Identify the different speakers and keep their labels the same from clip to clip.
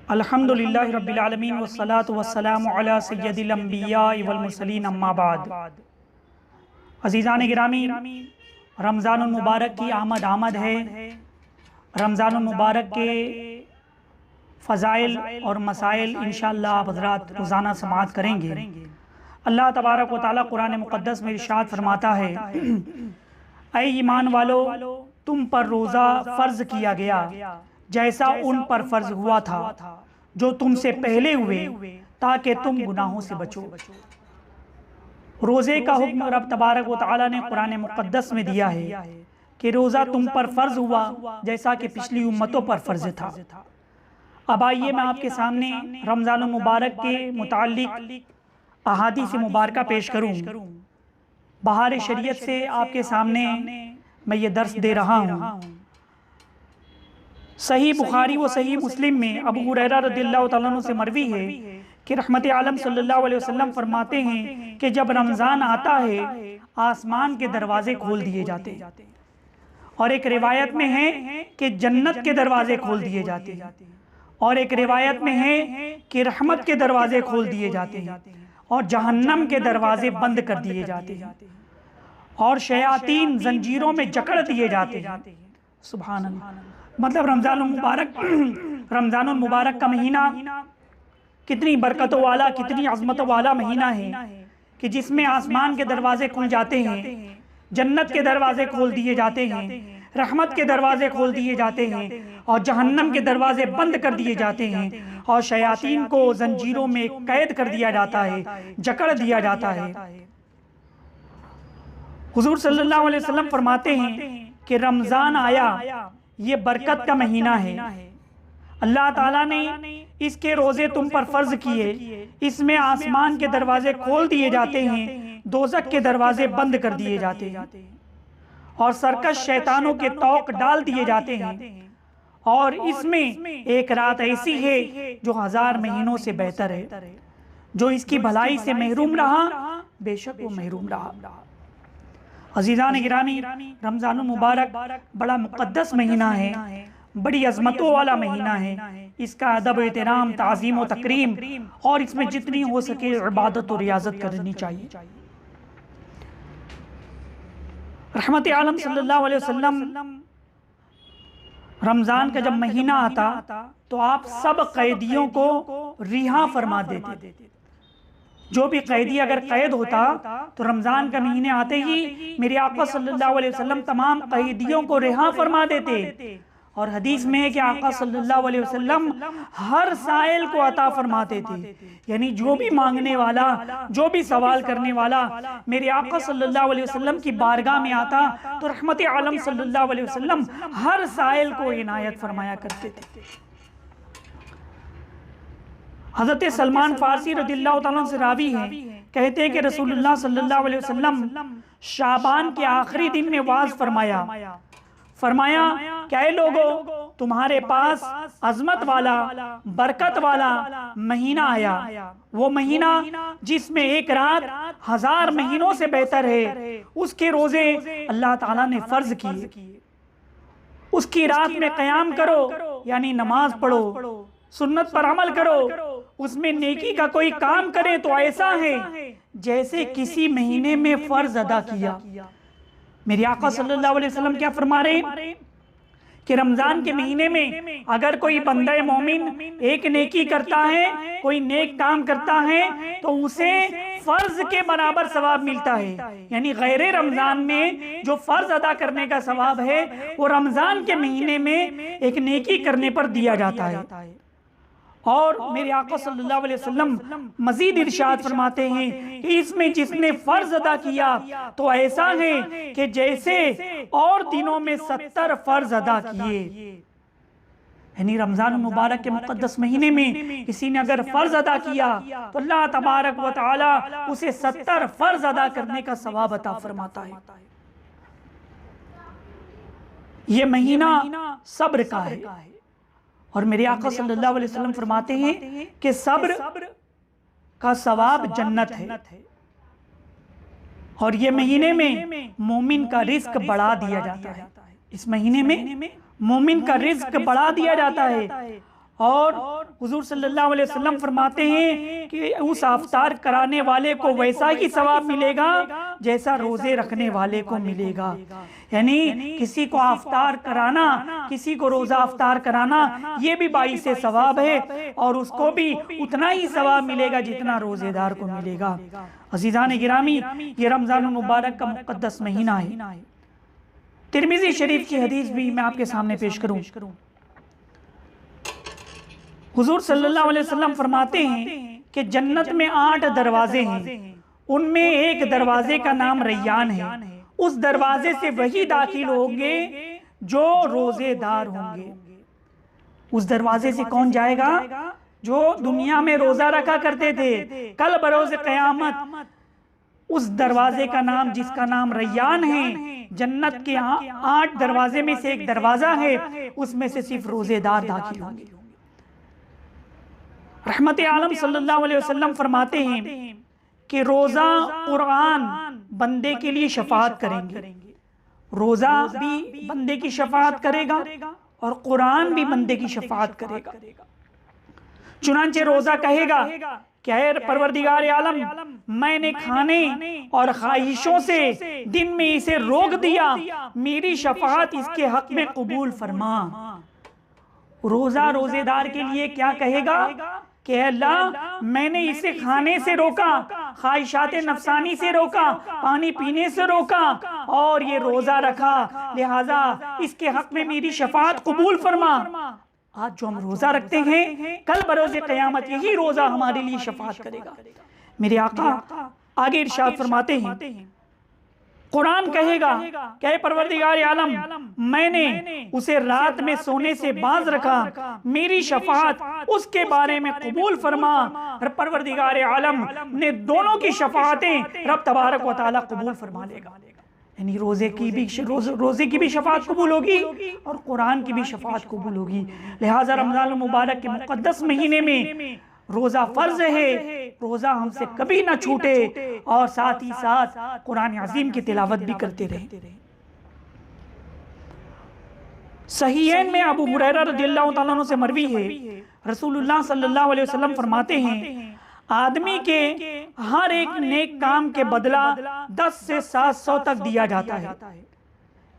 Speaker 1: अल्हम्दुलिल्लाहि रब्बिल आलमीन वस्सलातु वस्सलामु अला सय्यदिल अंबिया वल मुरसलीन अम्मा बाद। अज़ीज़ान गिरामी, रमज़ानुल मुबारक की आमद है। रमज़ानुल मुबारक के फ़ज़ाइल और मसाइल इंशाअल्लाह आप हज़रात रोज़ाना समाअत करेंगे। अल्लाह तबारक व तआला कुरान मुक़द्दस में इरशाद फरमाता है, ऐ ईमान वालो, तुम पर रोज़ा फ़र्ज़ किया गया जैसा उन पर फ़र्ज़ हुआ था जो तुमसे पहले हुए, ताकि तुम गुनाहों से बचो। रोज़े का हुक्म रब तबारक व तआला ने कुरान मुक़द्दस में दिया है कि रोज़ा तुम पर फ़र्ज़ हुआ जैसा कि पिछली उम्मतों पर फ़र्ज़ था। अब आइए मैं आपके सामने रमज़ानुल मुबारक के मुताल्लिक़ अहादीस मुबारका पेश करूँ। बहार शरीयत से आपके सामने मैं ये दर्स दे रहा हूँ। सही बुखारी व सही मुस्लिम में अबू हुरैरा रज़ियल्लाहु तआला अन्हु से मरवी है कि रहमत आलम सल्लल्लाहु अलैहि वसल्लम फरमाते हैं कि जब रमज़ान आता है आसमान के दरवाजे खोल दिए जाते हैं, और एक रिवायत में है कि जन्नत के दरवाजे खोल दिए जाते हैं, और एक रिवायत में है कि रहमत के दरवाजे खोल दिए जाते हैं, और जहन्नम के दरवाजे बंद कर दिए जाते हैं, और शयातीन जंजीरों में जकड़ दिए जाते हैं। सुभान अल्लाह। मतलब रमज़ानुल मुबारक का महीना कितनी बरकतों वाला, कितनी अज़मतों वाला महीना है कि जिसमें आसमान के दरवाजे खुल जाते हैं, जन्नत के दरवाजे खोल दिए जाते हैं, रहमत के दरवाजे खोल दिए जाते हैं, और जहन्नम के दरवाजे बंद कर दिए जाते हैं, और शयातीन को जंजीरों में कैद कर दिया जाता है, जकड़ दिया जाता है। हुजूर सल्लल्लाहु अलैहि वसल्लम फरमाते हैं कि रमज़ान आया, ये बरकत का महीना है। अल्लाह ताला ने इसके रोज़े तुम पर फ़र्ज़ किए, इसमें आसमान के दरवाजे खोल दिए जाते हैं, दोज़ख के दरवाजे बंद कर दिए जाते हैं, और सरकश शैतानों के तौक डाल दिए जाते हैं, और इसमें एक रात ऐसी है जो 1000 महीनों से बेहतर है। जो इसकी भलाई से महरूम रहा, बेशक वो महरूम रहा। अज़ीज़ान गिरामी, रमज़ानुल मुबारक बड़ा मुक़द्दस महीना है, बड़ी अज़मतों वाला महीना है। इसका अदब, एहतराम, ताज़ीम और तकरीम, और इसमें जितनी हो सके इबादत और रियाज़त करनी चाहिए। रहमत आलम सल्लल्लाहु अलैहि वसल्लम रमज़ान का जब महीना आता तो आप सब कैदियों को रिहा फरमा देते। जो भी कैदी अगर कैद होता तो रमज़ान का महीने आते ही मेरे आका सल्लल्लाहु अलैहि वसल्लम तमाम कैदियों को रिहा फरमा देते। और हदीस में है कि आका सल्लल्लाहु अलैहि वसल्लम हर साइल को अता फरमाते थे, यानी जो भी मांगने वाला, जो भी सवाल करने वाला मेरे आका सल्लल्लाहु अलैहि वसल्लम की बारगाह में आता तो रहमत आलम सल्लल्लाहु अलैहि वसल्लम हर साइल को इनायत फरमाया करते थे। हज़रत सलमान फ़ारसी रज़ियल्लाहु तआला से रावी हैं, कहते हैं कि रसूलुल्लाह सल्लल्लाहु अलैहि वसल्लम शाबान के आखिरी दिन में वाज़ फरमाया क्या लोगों, तुम्हारे पास अज़मत वाला, बरकत वाला महीना आया, वो महीना जिसमें एक रात 1000 महीनों से बेहतर है। उसके रोज़े अल्लाह ताला ने फ़र्ज़ किए। उसकी रात में क़याम करो, यानी नमाज पढ़ो, सुन्नत पर अमल करो, उसमें नेकी का कोई काम करे तो ऐसा है जैसे किसी महीने में फ़र्ज़ अदा किया। मेरे आका सल्लल्लाहु अलैहि वसल्लम क्या फरमा रहे हैं कि रमज़ान के महीने में अगर कोई बंदा मोमिन एक नेकी करता है, कोई नेक काम करता है, तो उसे फ़र्ज़ के बराबर सवाब मिलता है। यानी गैर रमज़ान में जो फ़र्ज़ अदा करने का सवाब है वो रमज़ान के महीने में एक नेकी करने पर दिया जाता है। और मेरे आका सल्लल्लाहु अलैहि वसल्लम मज़ीद इरशाद फरमाते हैं कि इसमें जिसने फ़र्ज़ अदा किया तो ऐसा है कि जैसे और दिनों में 70 फ़र्ज़ अदा किए। यानी रमज़ान मुबारक के मुक़द्दस महीने में किसी ने अगर फ़र्ज़ अदा किया तो अल्लाह तबारक व तआला उसे 70 फ़र्ज़ अदा करने का सवाब अता फरमाता है। ये महीना सब्र का है, और मेरे आका सल्लल्लाहु अलैहि वसल्लम फरमाते हैं कि सब्र का सवाब जन्नत है। और ये महीने में मोमिन का रिज़्क बढ़ा दिया जाता है। इस महीने में मोमिन का रिज़्क बढ़ा दिया जाता है, और हुजूर सल्लल्लाहु अलैहि वसल्लम फरमाते हैं कि उस इफ्तार कराने वाले को वैसा ही सवाब मिलेगा जैसा रोजे रखने वाले को मिलेगा। यानी किसी को इफ्तार कराना, किसी को रोजा इफ्तार कराना, ये भी बाइस से सवाब है और उसको भी उतना ही सवाब मिलेगा जितना रोजेदार को मिलेगा। अज़ीज़ान गिरामी, ये रमजान मुबारक का मुक़द्दस महीना है। तिरमिज़ी शरीफ की हदीस भी मैं आपके सामने पेश करूं। हुजूर सल्लल्लाहु अलैहि वसल्लम फरमाते हैं कि जन्नत में 8 दरवाजे हैं, उनमें एक दरवाजे का नाम रैयान है। उस दरवाजे से वही दाखिल होंगे जो रोजेदार होंगे। उस दरवाजे से कौन जाएगा? जो दुनिया में रोजा रखा करते थे, कल बरोज़ क़यामत उस दरवाजे का नाम, जिसका नाम रैयान है, जन्नत के 8 दरवाजे में से एक दरवाजा है, उसमें से सिर्फ रोजेदार दाखिल होंगे। रहमत आलम सल्लल्लाहु अलैहि वसल्लम फरमाते हैं कि रोजा कुरान बंदे के लिए शफाअत करेंगे। रोजा भी बंदे की शफाअत करेगा और कुरान भी बंदे की शफाअत करेगा। चुनांचे रोजा कहेगा कि ऐ परवरदिगार आलम, मैंने खाने और ख्वाहिशों से दिन में इसे रोक दिया, मेरी शफाअत इसके हक में कबूल फरमा। रोजा रोजेदार के लिए क्या कहेगा कि अल्लाह, मैंने इसे खाने से रोका, ख्वाहिशात नफसानी से रोका, पानी पीने से रोका और ये रोजा रखा, लिहाजा इसके हक में मेरी शफाअत कबूल फरमा। आज जो हम रोजा रखते हैं, कल बरोज़े क़यामत यही रोजा हमारे लिए शफाअत करेगा। मेरे आका आगे इरशाद फरमाते हैं, कुरान कहेगा क्या परवरदिगार आलम, मैंने उसे रात में सोने से बाज रखा, मेरी शफाअत उसके बारे में कबूल फरमा। और परवरदिगार आलम ने दोनों की शफाअतें रब तबारक व तआला कबूल फरमा लेगा। यानी रोजे की भी शफाअत कबूल होगी और कुरान की भी शफाअत कबूल होगी। लिहाजा रमजान मुबारक के मुक़द्दस महीने में रोजा फर्ज है, रोजा हमसे कभी ना छूटे और साथ ही साथ कुरान अज़ीम की तिलावत भी करते रहे। सहीहैन में अबू हुरैरा रज़ियल्लाहु तआला अन्हु से मरवी है, रसूलुल्लाह सल्लल्लाहु अलैहि वसल्लम फरमाते हैं, आदमी के हर एक नेक काम के बदला 10 से 700 तक दिया जाता है।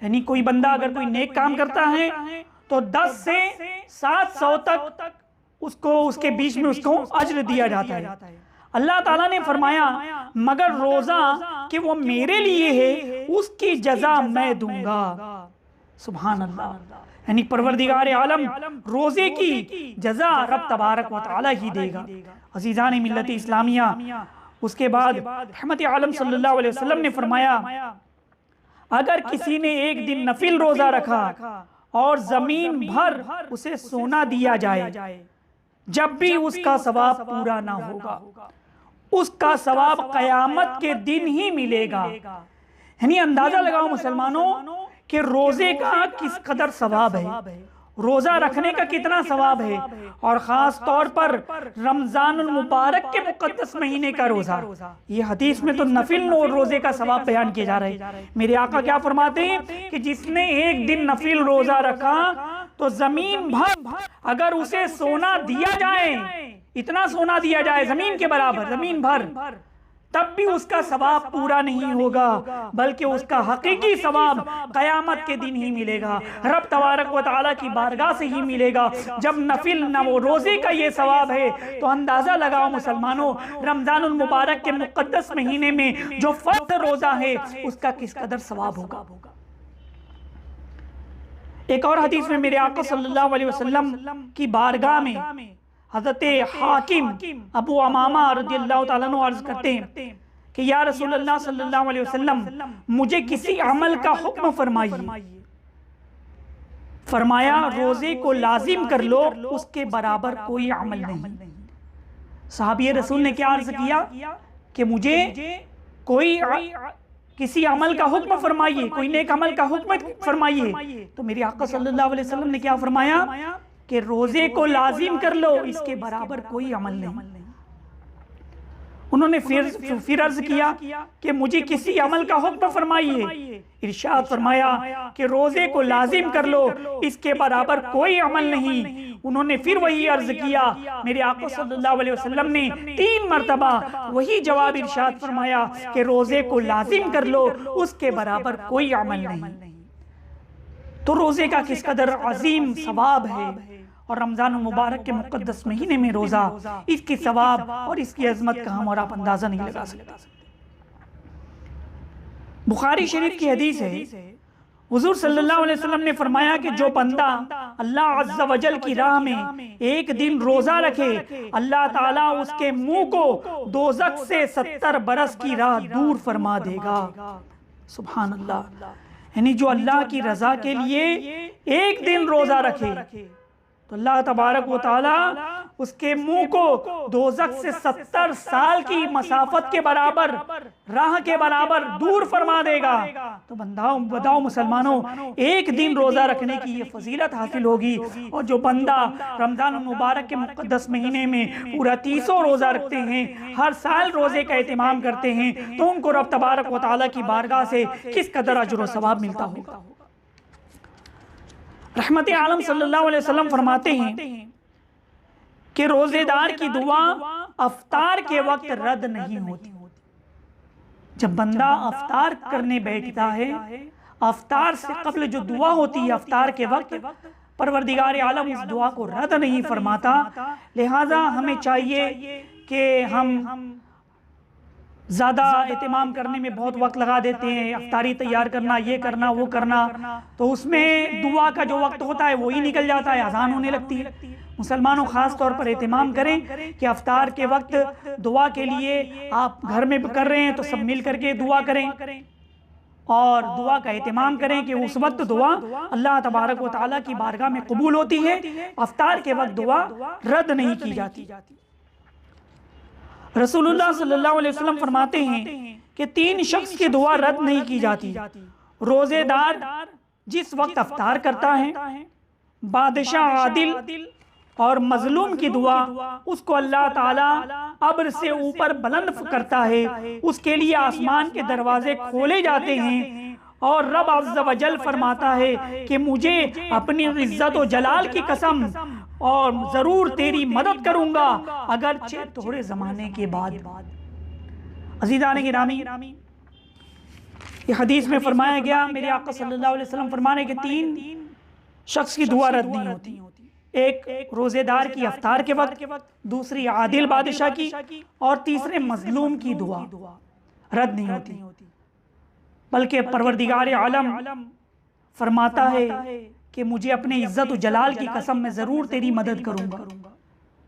Speaker 1: यानी कोई बंदा अगर कोई नेक काम करता है तो 10 से 700 तक उसको, उसके बीच में उसको अज्र दिया जाता है। अल्लाह ताला ने फरमाया, मगर रोजा कि वो मेरे लिए है, उसकी जजा मैं दूंगा। सुभान अल्लाह। यानी परवरदिगार आलम रोजे की जजा रब तबारक व तआला ही देगा। अज़ीज़ान मिल्लत इस्लामिया, उसके बाद रहमत आलम सल्लल्लाहु अलैहि वसल्लम ने फरमाया, अगर किसी ने एक दिन नफिल रोजा रखा और जमीन भर उसे सोना दिया जाए, जब भी उसका सवाब पूरा ना होगा, उसका सवाब कयामत के दिन ही मिलेगा। यानी अंदाजा लगाओ मुसलमानों कि रोजे का किस कदर सवाब है, रोजा रखने का कितना सवाब है, और खास तौर पर रमजान मुबारक के मुकद्दस महीने का रोजा। ये हदीस में तो नफिल रोजे का सवाब बयान किया जा रहा है। मेरे आका क्या फरमाते हैं कि जिसने एक दिन नफिल रोजा रखा तो जमीन भर अगर उसे सोना दिया जाए, इतना सोना दिया जाए जमीन के बराबर, जमीन भर, तब भी उसका सवाब पूरा नहीं होगा, बल्कि उसका हकीकी सवाब कयामत के दिन ही मिलेगा, रब तबारक व तआला की बारगाह से ही मिलेगा। जब नफिल न वो रोजे का ये सवाब है तो अंदाजा लगाओ मुसलमानों, रमजानुल मुबारक के मुकद्दस महीने में जो फर्ज रोजा है उसका किस कदर सवाब होगा। एक और हदीस में मेरे आका सल्लल्लाहु अलैहि वसल्लम की बारगाह में हज़रत हाकिम अबू अमामा रज़ियल्लाहु ताला अन्हु अर्ज़ करते हैं कि या रसूलल्लाह सल्लल्लाहु अलैहि वसल्लम, मुझे किसी अमल का हुक्म फरमाइए। फरमाया, रोजे को लाजिम कर लो, उसके बराबर कोई अमल नहीं। साहबी रसूल ने क्या अर्ज़ किया कि मुझे कोई किसी अमल का हुक्म फरमाइए, कोई नेक अमल का हुक्म फरमाइए। तो मेरे आका सल्लल्लाहु अलैहि वसल्लम ने क्या फरमाया कि रोजे को लाजिम कर लो, इसके बराबर कोई अमल नहीं। उन्होंने फिर अर्ज किया कि मुझे किसी अमल का हुक्म फरमाइए। इरशाद फरमाया कि रोजे को लाजिम कर लो, इसके बराबर कोई अमल नहीं। उन्होंने फिर वही अर्ज किया। मेरे आका सल्लल्लाहु अलैहि वसल्लम ने 3 मरतबा वही जवाब इरशाद फरमाया कि रोजे को लाजिम कर लो, उसके बराबर कोई अमल नहीं। तो रोजे का किस कदर अजीम सवाब है, और रमजान मुबारक के मुकद्दस महीने में रोजा, इसकी सवाब और इसकी अजमत का हम और आप अंदाजा नहीं लगा सकते। बुखारी शरीफ की हदीस है, हुजूर सल्लल्लाहु अलैहि वसल्लम ने फरमाया कि जो बंदा अल्लाह अज़्ज़ा वजल की राह में एक दिन रोजा रखे, अल्लाह ताला उसके मुंह को दोज़ख से 70 बरस की राह दूर फरमा देगा। सुभान अल्लाह। यानी जो अल्लाह की रजा के लिए एक दिन रोजा रखे तो अल्लाह तबारक व तआला उसके मुंह को दोज़ख से 70 साल की मसाफत के बराबर, राह के बराबर दूर फरमा देगा। तो बताओ मुसलमानों, एक दिन रोजा रखने की ये फजीलत हासिल होगी। और जो बंदा रमजान मुबारक के मुक़द्दस महीने में पूरा 300 रोजा रखते हैं, हर साल रोजे का एहतमाम करते हैं, तो उनको रब तबारक व तआला की बारगाह से किस कदर अजर व सवाब मिलता होगा। रहमत आलम सल्लल्लाहु अलैहि वसल्लम फरमाते हैं कि रोजेदार की दुआ अफ्तार के वक्त रद्द नहीं होती। जब बंदा अफ्तार करने बैठता है, अफ्तार से कबल जो दुआ होती है अफ्तार के वक्त, परवरदिगार आलम उस दुआ को रद्द नहीं फरमाता। लिहाजा हमें चाहिए कि हम ज़्यादा एहतमाम करने में बहुत वक्त लगा देते हैं, अफ्तारी तैयार करना, ये करना, वो करना, तो उसमें दुआ का जो वक्त होता है वो ही निकल जाता है, अजान होने लगती है। मुसलमानों ख़ास तौर पर एहतमाम करें कि अफ्तार के वक्त दुआ के लिए आप घर में कर रहे हैं तो सब मिल करके दुआ करें, और दुआ का एहतमाम करें कि उस वक्त दुआ अल्लाह तबारक व तआला की बारगाह में कबूल होती है। अफ्तार के वक्त दुआ रद्द नहीं की जाती। रसूलुल्लाह सल्लल्लाहु अलैहि वसल्लम फरमाते हैं कि 3 शख्स की दुआ रद्द नहीं की जाती। रोजेदार जिस वक्त अफ्तार करता है, बादशाह आदिल और मजलूम की दुआ उसको अल्लाह ताला अब्र से ऊपर बुलंद करता है, उसके लिए आसमान के दरवाजे खोले जाते हैं, और रब अज़्ज़ा वजल फरमाता है कि मुझे अपनी इज्जत और जलाल की कसम, और जरूर तेरी मदद करूंगा अगरचे थोड़े जमाने के बाद। अज़ीज़ान गिरामी, ये हदीस में फरमाया गया, मेरे आका सल्लल्लाहु अलैहि वसल्लम फरमाने के 3 शख्स की दुआ रद्द नहीं होती। एक रोजेदार की अफ्तार के वक्त, दूसरी आदिल बादशाह की, और तीसरे मजलूम की दुआ रद्द नहीं होती। बल्कि परवरदिगार आलम फरमाता है कि मुझे अपने इज्जत और जलाल की कसम में ज़रूर तेरी मदद करूंगा।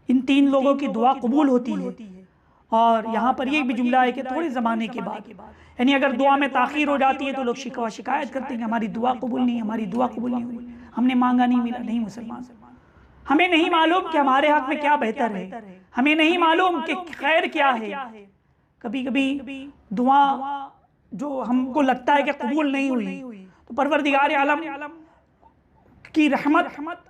Speaker 1: इन 3 लोगों की दुआ कबूल होती है। और यहाँ पर यह भी जुमला है कि थोड़े ज़माने के बाद, यानी अगर दुआ में ताख़ीर हो जाती है तो लोग शिकायत करते हैं हमारी दुआ कबूल नहीं, हमारी दुआ कबूल नहीं हुई, हमने मांगा नहीं मिला। नहीं मुसलमान, हमें नहीं मालूम कि हमारे हक में क्या बेहतर है, हमें नहीं मालूम कि खैर क्या है। कभी कभी दुआ जो हमको लगता है कि कबूल नहीं हुई, तो परवरदिगार आलम की रहमत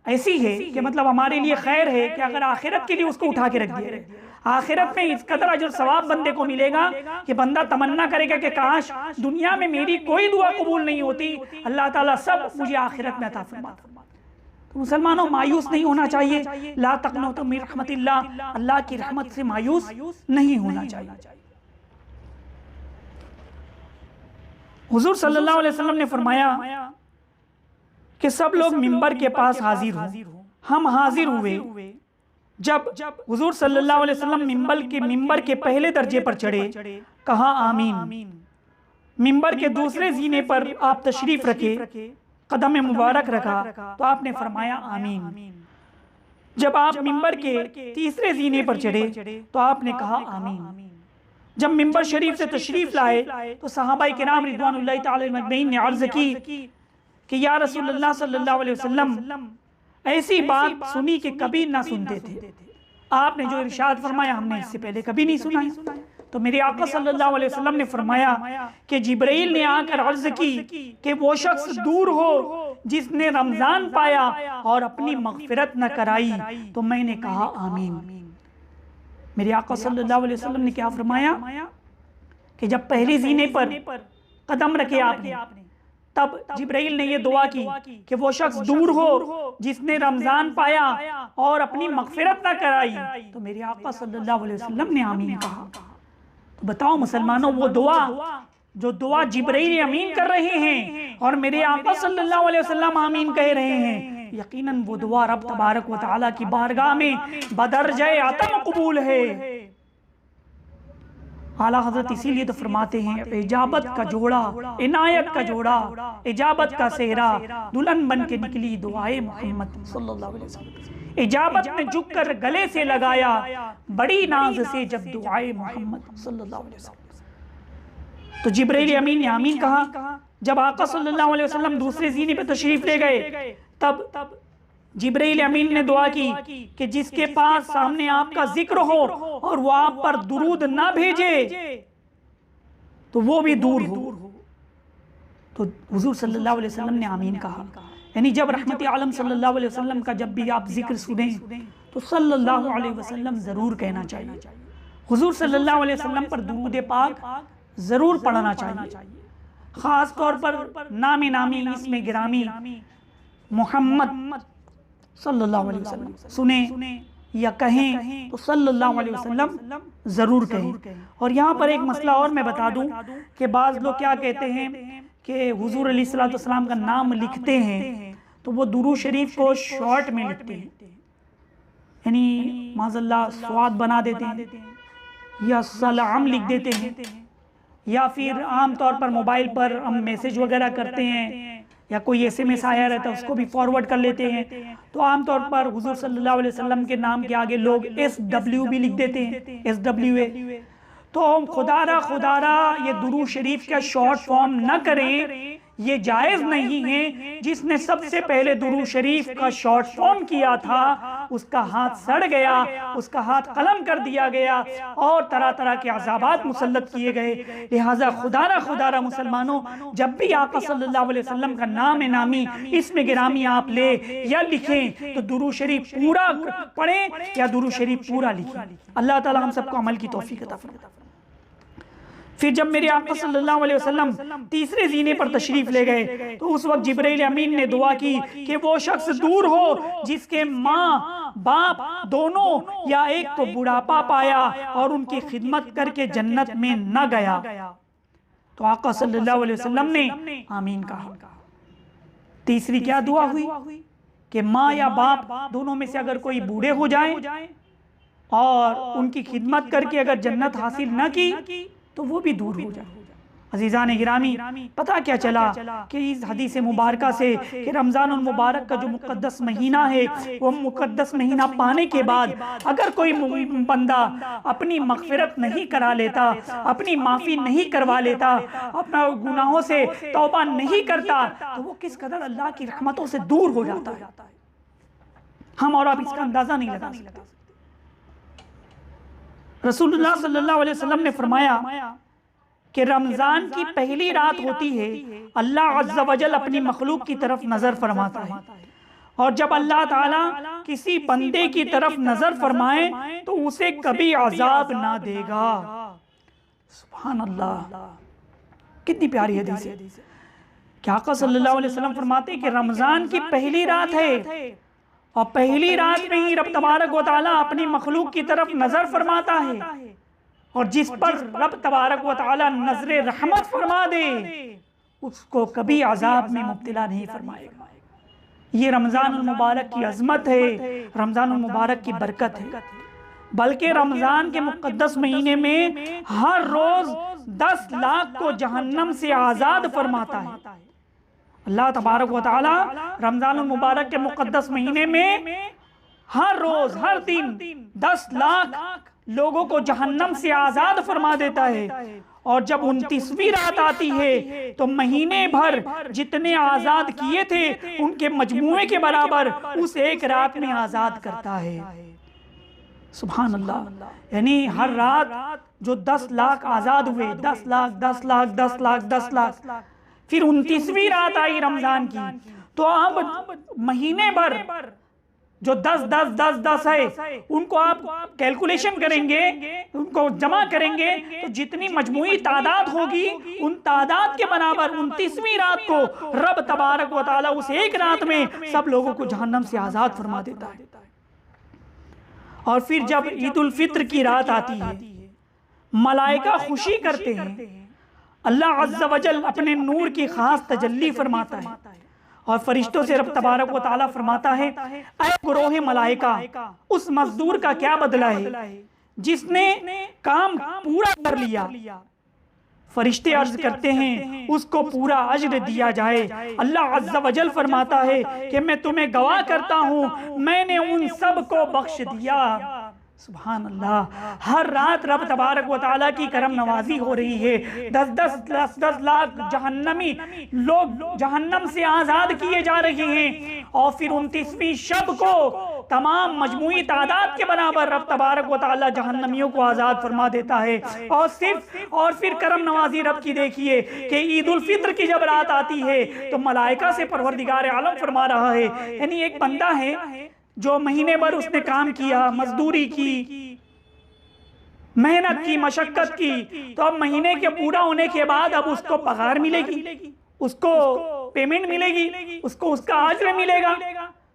Speaker 1: ऐसी है कि मतलब हमारे लिए खैर है कि अगर आखिरत के लिए उसको उठा के रख दिया, आखिरत में इस कदर अजर सवाब बंदे को मिलेगा कि बंदा तमन्ना करेगा कि काश दुनिया में मेरी कोई दुआ कबूल नहीं होती, अल्लाह ताला सब मुझे आखिरत में अता फरमाता। तो मुसलमानों, मायूस नहीं होना चाहिए। ला तक़नतु मिन रहमतिल्लाह, अल्लाह की रहमत से मायूस नहीं होना चाहिए। हुजूर सल्लल्लाहु अलैहि वसल्लम ने फरमाया कि सब लोग मिंबर के पास हाजिर हो। हम हाजिर हुए जब हुजूर सल्लल्लाहु अलैहि वसल्लम मिंबर के पहले दर्जे पर चढ़े, कहा आमीन। मिंबर के दूसरे जीने पर आप तशरीफ रखे, कदम मुबारक रखा तो आपने फरमाया आमीन। जब आप मिंबर के तीसरे जीने पर चढ़े तो आपने कहा आमीन। जब मिंबर शरीफ से तशरीफ लाए तो सहाबाए किराम रिज़वानुल्लाहि तआला अलैहिम ने अर्ज़ की कि या रसूलुल्लाह सल्लल्लाहु अलैहि वसल्लम, ऐसी बात सुनी कि कभी ना सुनते थे। आपने जो इरशाद फरमाया हमने इससे पहले कभी नहीं सुना है। तो मेरे आका सल्लल्लाहु अलैहि वसल्लम ने फरमाया कि जिब्राइल ने आकर अर्ज़ की कि वो शख्स दूर हो जिसने रमज़ान पाया और अपनी मग़फ़िरत न कराई। तो मैंने कहा आमीन। मेरे आका सल्लल्लाहु अलैहि वसल्लम ने क्या फरमाया कि जब पहले जीने पर कदम रखे आपने, तब जिब्राइल ने ये दुआ की कि वो शख्स दूर हो जिसने रमजान पाया और अपनी मगफिरत ना कराई। तो मेरे आका सल्लल्लाहु अलैहि वसल्लम ने आमीन कहा। तो बताओ मुसलमानों, वो दुआ जो दुआ जिब्राइल अमीन कर रहे हैं और मेरे आका सल्लल्लाहु अलैहि वसल्लम आमीन कह रहे हैं, यकीनन वो दुआ रब तबारक व तआला की बारगाह में बदरजाए अतम कबूल है। आला हजरत इसीलिए तो फरमाते हैं, इजाबत का जोड़ा, इनायत का जोड़ा, इजाबत का सेहरा, दुल्हन बन के निकली दुआए मोहम्मद सल्लल्लाहु अलैहि वसल्लम। इजाबत ने झुककर गले से लगाया बड़ी नाज से जब दुआए मोहम्मद सल्लल्लाहु अलैहि वसल्लम। तो जिब्राइल अमीन ने आमीन कहा। जब आका सल्लल्लाहु अलैहि वसल्लम दूसरे जीने पे तशरीफ ले गए, तब जिब्राइल अमीन ने दुआ की कि जिसके पास सामने आपका जिक्र हो और वो आप पर दुरूद ना भेजे तो वो भी दूर हो। तो हुजूर सल्लल्लाहु अलैहि वसल्लम ने आमीन कहा। यानी जब रहमत आलम सल्लल्लाहु अलैहि वसल्लम का जब भी आप जिक्र सुने तो सल्लल्लाहु अलैहि वसल्लम जरूर कहना चाहिए। हुजूर सल्लल्लाहु अलैहि वसल्लम पर दुरूद पाक जरूर पढ़ना चाहिए। खास तौर पर नामी नामी इसमें गिरामी मोहम्मद सल्लल्लाहु अलैहि वसल्लम सुने या कहें तो सल्लल्लाहु अलैहि वसल्लम जरूर कहें। और यहाँ पर एक मसला और मैं बता दूं कि बाज़ लोग क्या कहते हैं कि हुजूर अलैहिस्सलातु वस्सलाम का नाम लिखते हैं तो वो दुरूद शरीफ को शॉर्ट में लिखते हैं, यानी माज़अल्लाह स्वाद बना देते हैं या सलाम लिख देते हैं, या फिर आम तौर पर मोबाइल पर हम मैसेज वगैरह करते हैं या कोई SMS आया रहता है उसको भी फॉरवर्ड कर लेते हैं। तो आमतौर पर हुजूर सल्लल्लाहु अलैहि वसल्लम के नाम के आगे लोग SW भी लिख देते हैं, SWA। तो खुदारा ये दुरूद शरीफ का शॉर्ट फॉर्म न करें, ये जायज़ नहीं है। जिसने सबसे पहले दुरूद शरीफ का शॉर्ट फॉर्म किया था उसका हाथ सड़ गया, उसका हाथ कलम कर दिया गया और तरह तरह के अज़ाबात मुसल्लत किए गए। लिहाजा खुदारा मुसलमानों, जब भी आका सल्लल्लाहु अलैहि वसल्लम का नाम नामी इसमें गिरामी आप ले या लिखें तो दुरूद शरीफ पूरा पढ़ें या दुरूद शरीफ पूरा लिखें। अल्लाह ताला हम सबको अमल की तौफीक अता फरमाए। फिर जब मेरे आका सल्लल्लाहु अलैहि वसल्लम तीसरे जीने पर तशरीफ ले गए तो उस वक्त जिब्राइल अमीन ने दुआ की कि वो शख्स दूर हो जिसके माँ बाप दोनों या एक तो बुढ़ापा पाया और उनकी खिदमत करके जन्नत में न गया। तो आका सल्लल्लाहु अलैहि वसल्लम ने आमीन कहा। तीसरी क्या दुआ हुई कि माँ या बाप दोनों में से अगर कोई बूढ़े हो जाए और उनकी खिदमत करके अगर जन्नत हासिल न की तो वो भी दूर हो जाए। अजीज़ान गिरामी, पता क्या चला कि इस हदीस मुबारका से कि रमज़ानुल मुबारक का जो मुक़द्दस महीना है वो मुक़द्दस महीना पाने के बाद अगर कोई बंदा अपनी मग़फ़िरत नहीं करा लेता, अपनी माफ़ी नहीं करवा लेता, अपना गुनाहों से तौबा नहीं करता तो वो किस कदर अल्लाह की रहमतों से दूर हो जाता है, हम और आप इसका अंदाज़ा नहीं लगा सकते। रसूलुल्लाह सल्लल्लाहु अलैहि वसल्लम ने फरमाया कि रमजान की पहली रात होती है, अल्लाह अज़्ज़ा वजल अपनी मखलूक की तरफ नजर फरमाता है और जब अल्लाह ताला किसी बंदे की तरफ नजर फरमाए तो उसे कभी अजाब ना देगा। सुभान अल्लाह, कितनी प्यारी हदीस है। क्या आका सल्लल्लाहु अलैहि वसल्लम फरमाते हैं कि रमजान की पहली रात है और पहली रात में ही रब तबारक व तआला अपनी मखलूक की तरफ नजर फरमाता है और जिस पर रब तबारक व तआला नजरे रहमत फरमा दे उसको कभी अजाब में मुब्तला नहीं फरमाएगा। ये रमजानुल मुबारक की अजमत है, रमजानुल मुबारक की बरकत है। बल्कि रमजान के मुक़द्दस महीने में हर रोज 10 लाख को जहन्नम से आजाद फरमाता है। अल्लाह तबारक व तआला रमजानुल मुबारक के मुक़द्दस महीने में हर रोज हर दिन 10 लाख लोगों को जहन्नम से आजाद फरमा देता है और जब 29वीं रात आती है तो महीने भर जितने आजाद किए थे उनके मजमूए के बराबर उस एक रात में आजाद करता है। सुभान अल्लाह, यानी हर रात जो 10 लाख आजाद हुए, 10 लाख 10 लाख 10 लाख 10 लाख, फिर 29वीं रात आई रमजान की तो अब महीने भर जो 10 है, उनको आप कैलकुलेशन करेंगे, उनको जमा करेंगे तो जितनी मजमूई तादाद होगी उन तादाद के बराबर 29वीं रात को रब तबारक व तआला उस एक रात में सब लोगों को जहन्नम से आजाद फरमा देता है। और फिर जब ईद उल फित्र की रात आती है, मलाइका खुशी करते हैं, अल्लाह अज़्ज़ा वजल अपने नूर की खास तजल्ली फरमाता है और फरिश्तों से रब तबारक व तआला फरमाता है, ऐ गुरोहे मलाइका, उस मजदूर का क्या बदला है जिसने काम पूरा कर लिया। फरिश्ते अर्ज करते हैं उसको पूरा अज्र दिया जाए। अल्लाह अज़्ज़ा वजल फरमाता है कि मैं तुम्हें गवाह करता हूं, मैंने उन सब को बख्श दिया। सुभान अल्लाह। हर रात रब तबारक व तआला की करम नवाजी हो रही है। 10 लाख जहन्नमी लोग जहन्नम से आजाद किए जा रहे हैं और फिर 29वीं शब को तमाम मजमूई तादाद के बराबर रब तबारक व तआला जहन्नमियों को आजाद फरमा देता है। और फिर करम नवाजी रब की देखिए कि ईद उल फित्र की जब रात आती है तो मलाइका से परवरदिगार आलम फरमा रहा है, यानी एक बंदा है जो महीने भर उसने काम किया, मजदूरी की, मेहनत की, मशक्कत की, तो अब महीने के पूरा होने के बाद अब उसको पगार मिलेगी, उसको पेमेंट मिलेगी, उसको उसका अज्र मिलेगा।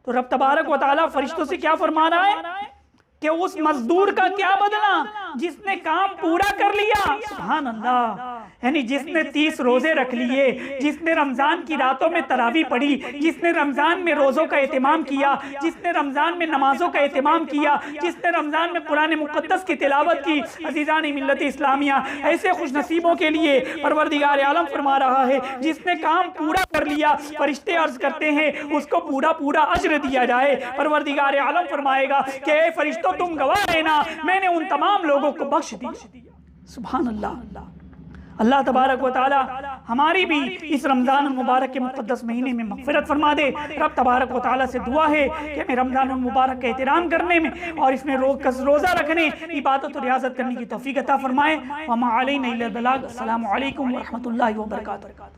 Speaker 1: तो रब तबारक व तआला फरिश्तों से क्या फरमा रहा है कि उस मजदूर का क्या बदला जिसने काम पूरा कर लिया। सुभान अल्लाह। यानी जिसने 30 रोजे रख लिए, जिसने रमजान की रातों में तरावी पढ़ी, जिसने रमजान में रोजों का एहतमाम किया, जिसने रमजान में नमाजों का एहतमाम किया, जिसने रमजान में कुरान मुक़द्दस की तिलावत की। अज़ीज़ान मिल्लत इस्लामिया, ऐसे खुश नसीबों के लिए परवरदिगार आलम फरमा रहा है जिसने काम पूरा कर लिया, फरिश्ते अर्ज करते हैं उसको पूरा पूरा अज्र दिया जाए। परवरदिगार आलम फरमाएगा कि फरिश्तों तुम गवाह रहना, मैंने उन तमाम लोगों को बख्श दिया। सुभान अल्लाह। अल्लाह तबारक व तआला हमारी भी इस रमज़ान मुबारक के मुक़द्दस महीने में मग़फ़िरत फरमा दे। रब तबारक व तआला से दुआ है कि हमें रमज़ान मुबारक का एहतराम करने में और इसमें रोज़ा रखने, इबादत और रियाज़त करने की तौफ़ीक़ अता फरमाए। व मा अलैना इल्लल बलाग। अस्सलामु अलैकुम व रहमतुल्लाहि व बरकातुहू।